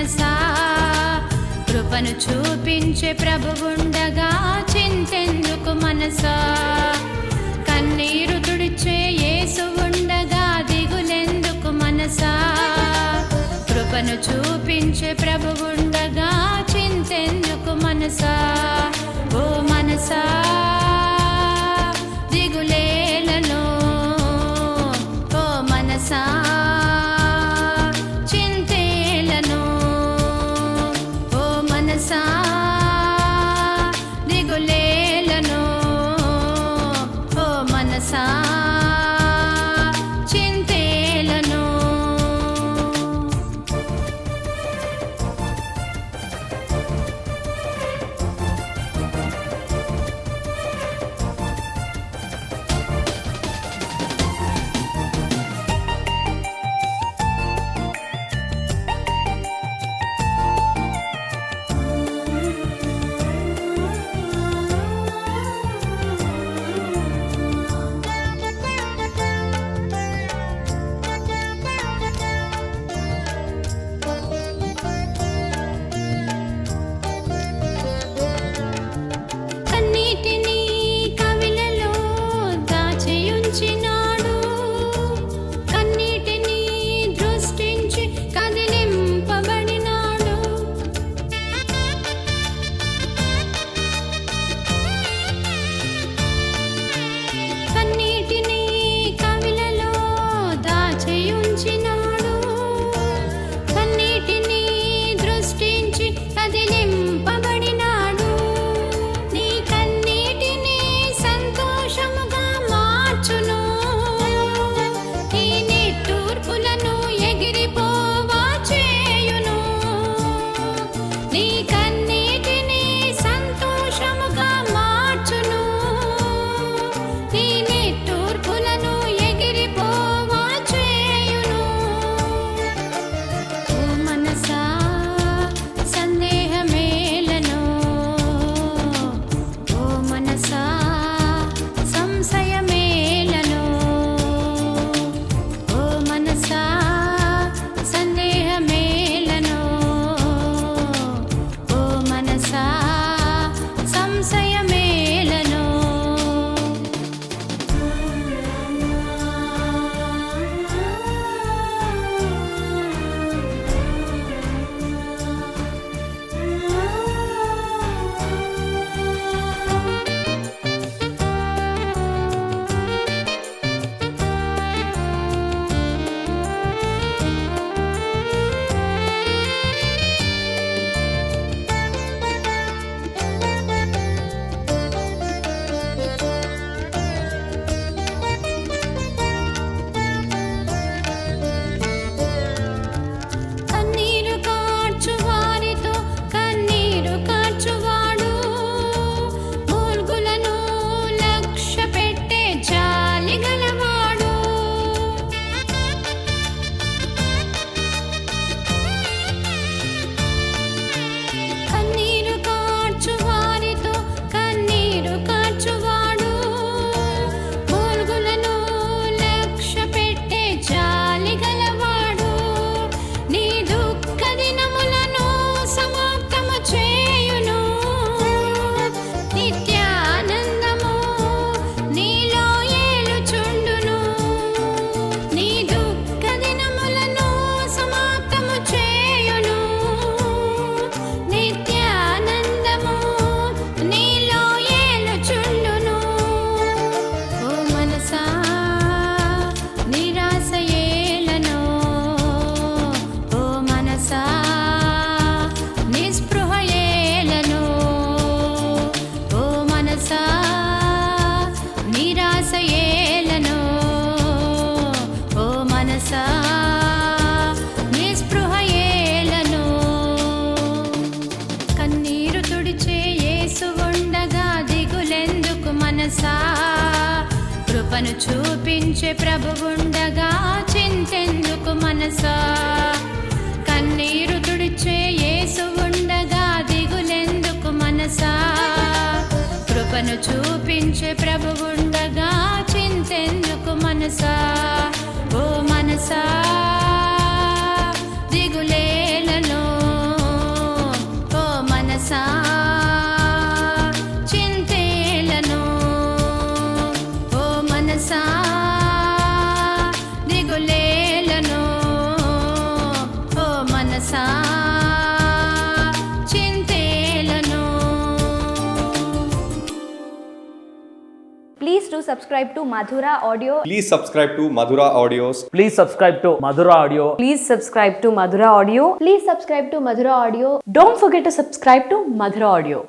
మనసా కృపను చూపించే ప్రభువుండగా చింతెందుకు మనసా కన్నీరు తుడిచే యేసు ఉండగా దిగులెందుకు మనసా కృపను చూపించే ప్రభువుండగా చింతెందుకు మనసా ఓ మనసా దిగులేలను ఓ మనసా చింతేలను ఓ మనసా దిగులేలను ఓ మనసా చింతేలను మనసా కృపను చూపించే ప్రభువుండగా చింతెందుకు మనసా కన్నీరు తుడిచే యేసు ఉండగా దిగులెందుకు మనసా కృపను చూపించే ప్రభువుండగా చింతెందుకు మనసా ఓ మనసా దిగులేలలో do subscribe to Madhura Audio. Please subscribe to Madhura Audios. Please subscribe to Madhura Audio. Please subscribe to Madhura Audio. Please subscribe to Madhura Audio. Don't forget to subscribe to Madhura Audio.